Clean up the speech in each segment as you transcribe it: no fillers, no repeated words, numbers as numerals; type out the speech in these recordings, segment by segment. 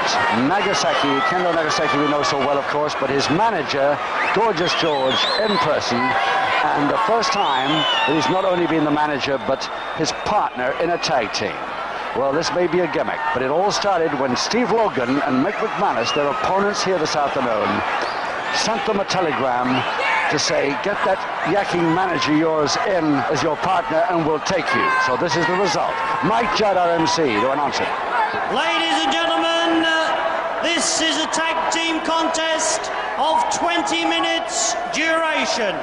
about Nagasaki, Kendo Nagasaki we know so well, of course, but his manager, Gorgeous George, in person, and the first time that he's not only been the manager, but his partner in a tag team. Well, this may be a gimmick, but it all started when Steve Logan and Mick McManus, their opponents here this afternoon, sent them a telegram to say, get that yakking manager yours in as your partner and we'll take you. So this is the result. Mike Judd, our MC, to announce it. Ladies and gentlemen, this is a tag team contest of 20 minutes duration.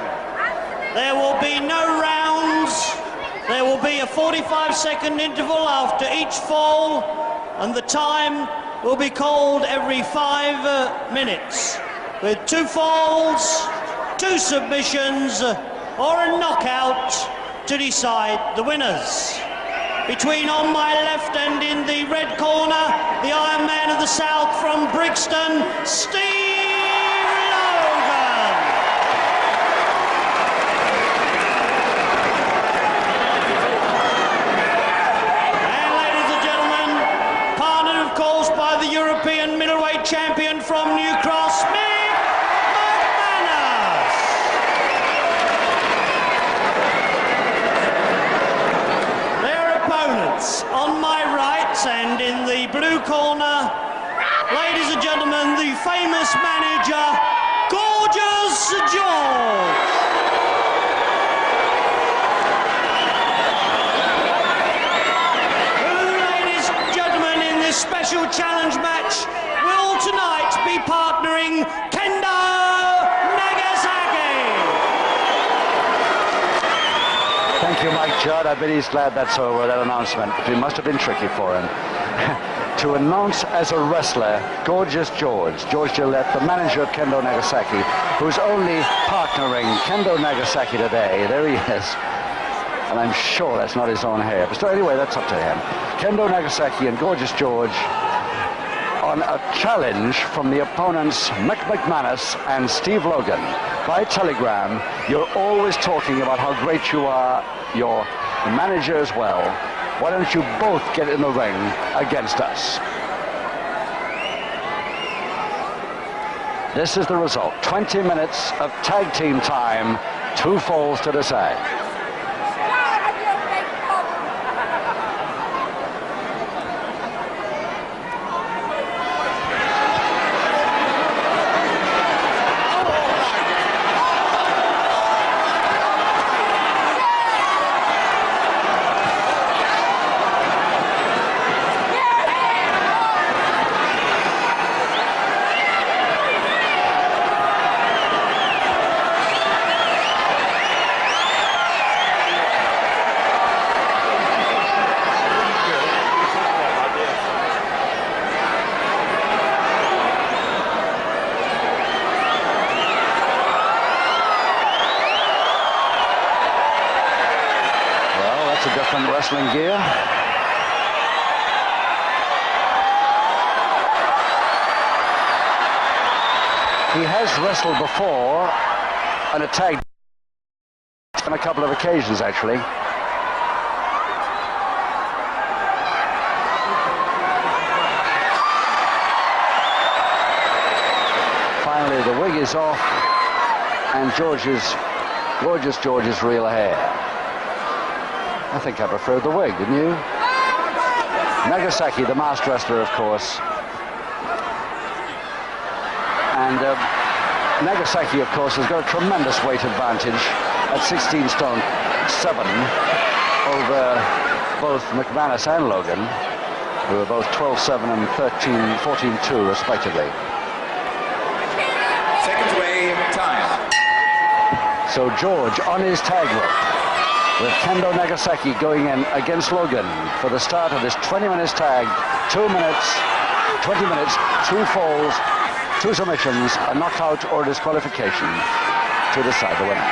There will be no rounds. There will be a 45-second interval after each fall, and the time will be called every 5 minutes, with 2 falls, 2 submissions, or a knockout to decide the winners. Between on my left and in the red corner, the Iron Man of the South from Brixton, Steve Logan. And ladies and gentlemen, partnered of course by the European middleweight champion from New Cross, Mick. On my right and in the blue corner, ladies and gentlemen, the famous manager, Gorgeous George. Who, ladies and gentlemen, in this special challenge match will tonight be partnering Kendo Nagasaki. Thank you, Mike Judd. I bet he's glad that's over, that announcement. It must have been tricky for him. To announce as a wrestler, Gorgeous George, George Gilette, the manager of Kendo Nagasaki, who's only partnering Kendo Nagasaki today. There he is. And I'm sure that's not his own hair. But still, anyway, that's up to him. Kendo Nagasaki and Gorgeous George on a challenge from the opponents Mick McManus and Steve Logan. By telegram, you're always talking about how great you are, your manager as well. Why don't you both get in the ring against us? This is the result. 20 minutes of tag team time, 2 falls to decide. Wrestling gear. He has wrestled before on a tag on a couple of occasions, actually. Finally, the wig is off, and Gorgeous George's real hair. I think I preferred the wig, didn't you? Nagasaki, the masked wrestler, of course. And Nagasaki, of course, has got a tremendous weight advantage at 16 stone 7 over both McManus and Logan, who are both 12-7 and 14-2, respectively. Seconds away, time. So George on his tag rope, with Kendo Nagasaki going in against Logan for the start of this 20 minutes tag. 2 minutes, 20 minutes, 2 falls, 2 submissions, a knockout or disqualification to decide the winner.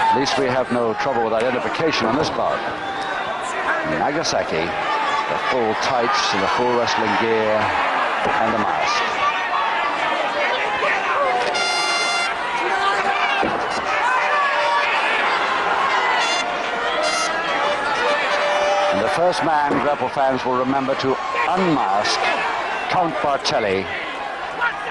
At least we have no trouble with identification on this bout. Nagasaki, The full tights and the full wrestling gear and the mask. And the first man grapple fans will remember to unmask Count Bartelli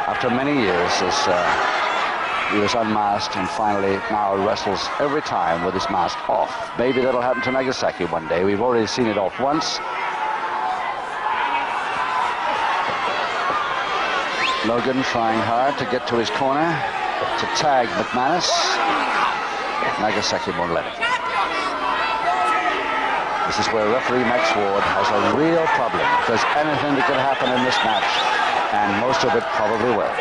after many years as he was unmasked and finally now wrestles every time with his mask off. Maybe that'll happen to Nagasaki one day. We've already seen it off once. Logan trying hard to get to his corner to tag McManus. Nagasaki won't let it. This is where referee Max Ward has a real problem. If there's anything that could happen in this match, and most of it probably will.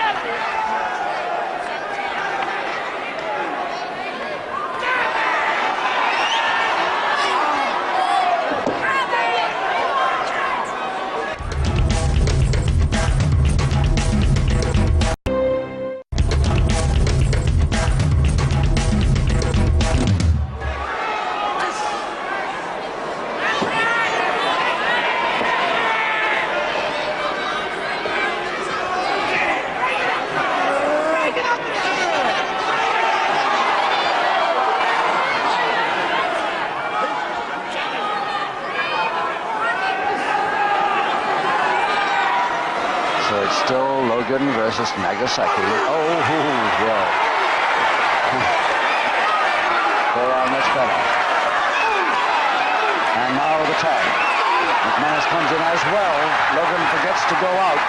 Still Logan versus Nagasaki. Oh, yeah. They are much better. And now the tag. McManus comes in as well. Logan forgets to go out.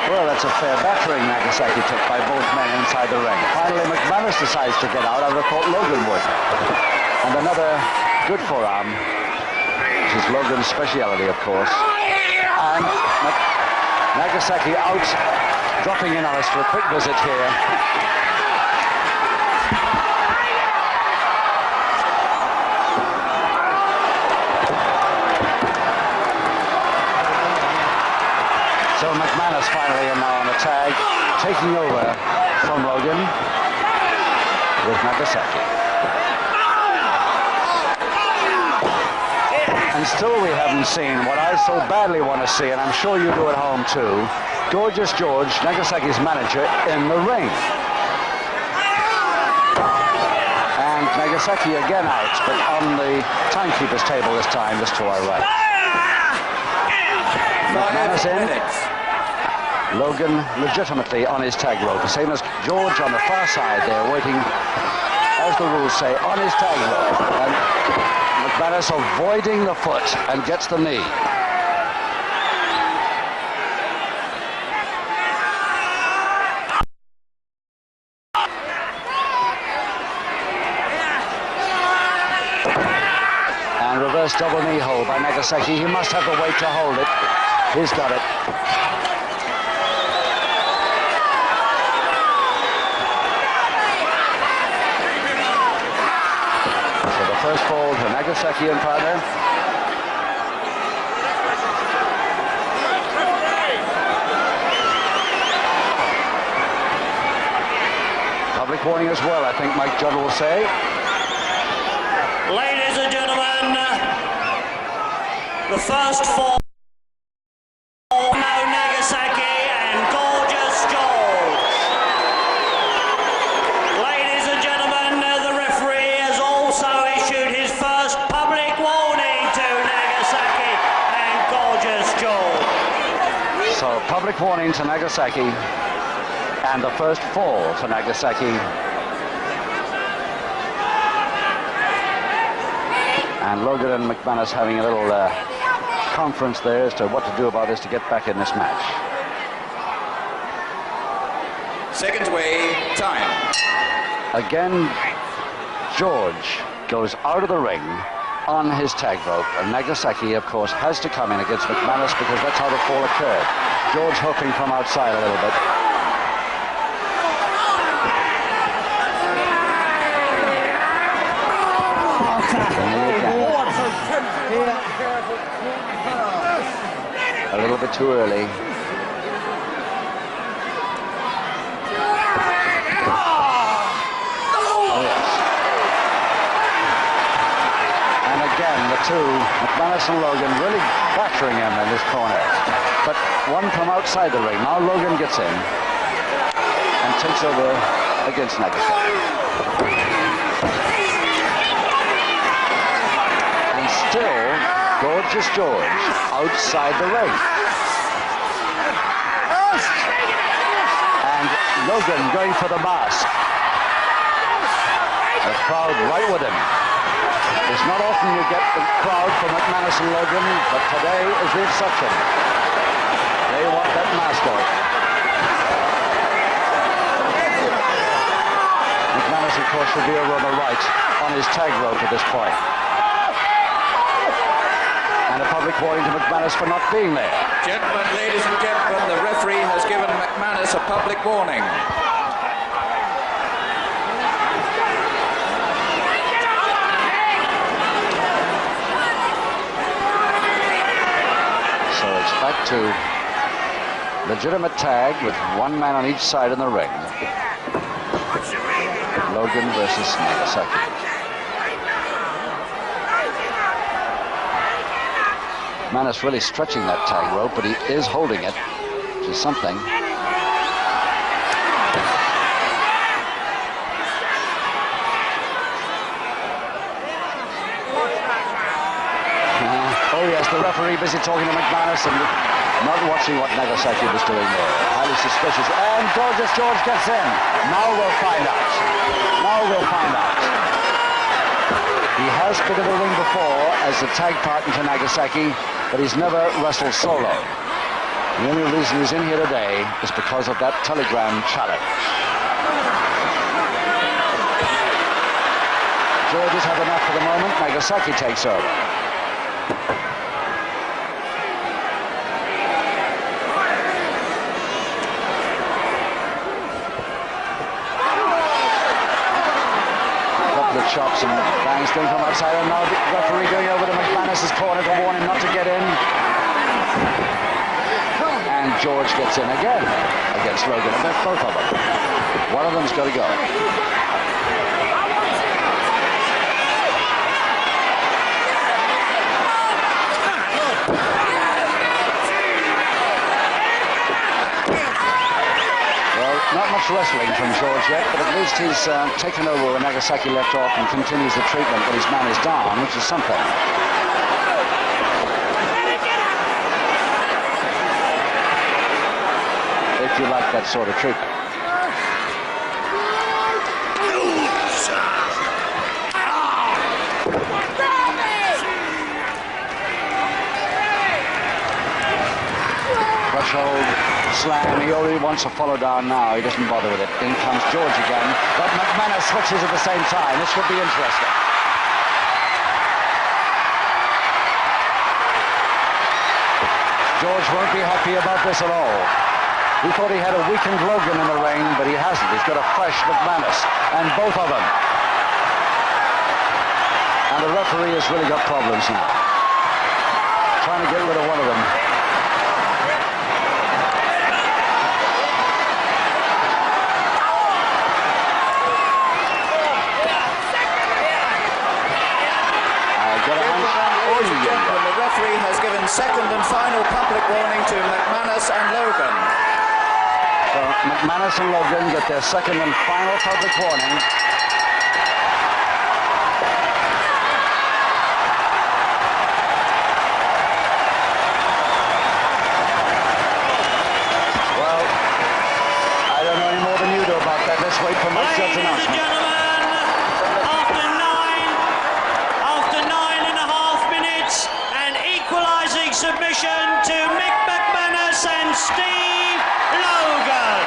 Well, that's a fair battering Nagasaki took by both men inside the ring. Finally, McManus decides to get out. I would have thought Logan would. And another good forearm, which is Logan's speciality, of course. And Nagasaki out, dropping in on us for a quick visit here. So McManus finally in now on the tag, taking over from Logan with Nagasaki. And still we haven't seen what I so badly want to see, and I'm sure you do at home too, Gorgeous George, Nagasaki's manager, in the ring. And Nagasaki again out, but on the timekeeper's table this time, just to our right. McManus in. Logan legitimately on his tag rope, the same as George on the far side there, waiting, as the rules say, on his tag rope. And McManus avoiding the foot and gets the knee. And reverse double knee hold by Nagasaki. He must have the weight to hold it. He's got it. First fall to Nagasaki and partner. Public warning as well, I think Mike Judd will say. Ladies and gentlemen, the first fall. Nagasaki and Gorgeous George. Ladies and gentlemen, the referee has also issued his first public warning to Nagasaki and Gorgeous George. So, public warning to Nagasaki and the first fall to Nagasaki. And Logan and McManus having a little conference there as to what to do about this to get back in this match. Second way, time. Again, George goes out of the ring on his tag rope, and Nagasaki, of course, has to come in against McManus because that's how the fall occurred. George hooking from outside a little bit. A little bit too early. two, McManus and Logan really battering him in this corner. But one from outside the ring. Now Logan gets in and takes over against Nagasaki. And still, Gorgeous George outside the ring. And Logan going for the mask. The crowd right with him. It's not often you get the crowd for McManus and Logan, but today is the exception. They want that mask off. McManus, of course, will be over on the right on his tag rope at this point. And a public warning to McManus for not being there. Gentlemen, ladies and gentlemen, the referee has given McManus a public warning. So it's back to legitimate tag with one man on each side in the ring. Logan versus Nagasaki. McManus really stretching that tag rope, but he is holding it, which is something. Oh yes, the referee busy talking to McManus and not watching what Nagasaki was doing there. Highly suspicious. And Gorgeous George gets in. Now we'll find out. Now we'll find out. He has been in the ring before as a tag partner to Nagasaki, but he's never wrestled solo. The only reason he's in here today is because of that telegram challenge. George has had enough for the moment. Nagasaki takes over. Chops and bangs going from outside, and now the referee going over to McManus' corner to warn him not to get in. And George gets in again against Logan. And both of them. One of them's got to go. Not much wrestling from George yet, but at least he's taken over where Nagasaki left off and continues the treatment when his man is down, which is something. If you like that sort of treatment. Threshold. Slam, he only wants to follow down now. He doesn't bother with it. In comes George again. But McManus switches at the same time. This should be interesting. George won't be happy about this at all. He thought he had a weakened Logan in the ring, but he hasn't. He's got a fresh McManus. And both of them. And the referee has really got problems now. Trying to get rid of one of them. The referee has given second and final public warning to McManus and Logan. So McManus and Logan get their second and final public warning. Well, I don't know any more than you do about that. Let's wait for Mike Judd's announcement. Submission to Mick McManus and Steve Logan.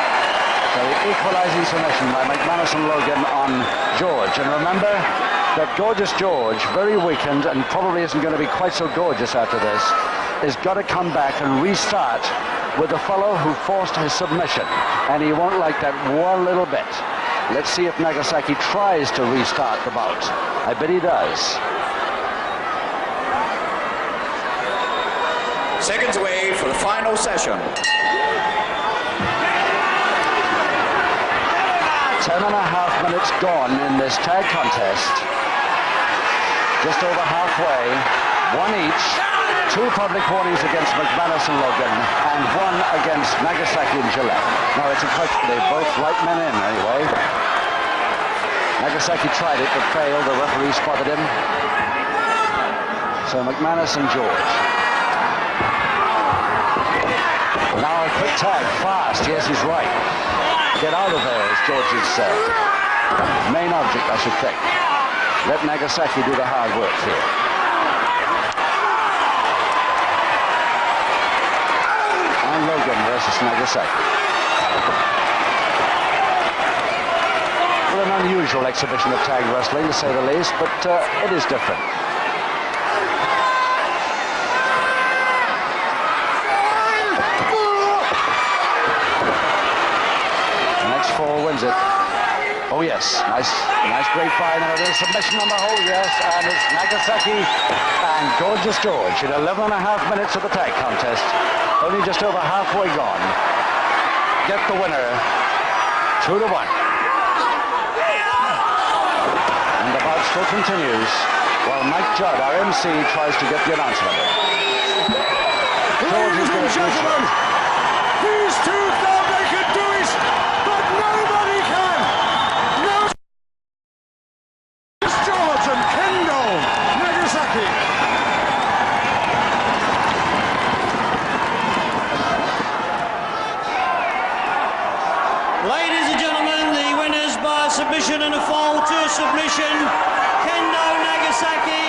So the equalizing submission by McManus and Logan on George. And remember that Gorgeous George, very weakened and probably isn't going to be quite so gorgeous after this, is got to come back and restart with the fellow who forced his submission. And he won't like that one little bit. Let's see if Nagasaki tries to restart the bout. I bet he does. Seconds away for the final session. 10.5 minutes gone in this tag contest. Just over halfway. One each. 2 public warnings against McManus and Logan, and 1 against Nagasaki and Gilette. Now it's a question, they both right men in anyway. Nagasaki tried it but failed, the referee spotted him. So McManus and George. Now a quick tag, fast, yes he's right. Get out of there, as George's main object, I should think. Let Nagasaki do the hard work here. And Logan versus Nagasaki. Well, an unusual exhibition of tag wrestling, to say the least, but it is different. The next 4 wins it. Oh yes, nice grapevine, and it is submission on the whole, yes, and it's Nagasaki and Gorgeous George in 11.5 minutes of the tag contest. Only just over halfway gone. Get the winner, 2-1. And the bout still continues while Mike Judd, our MC, tries to get the announcement. George is going to do it. These two thought they could do it, but nobody can. No. George and Kendo, Nagasaki. Ladies and gentlemen, the winners by submission and a fall to submission, Kendo Nagasaki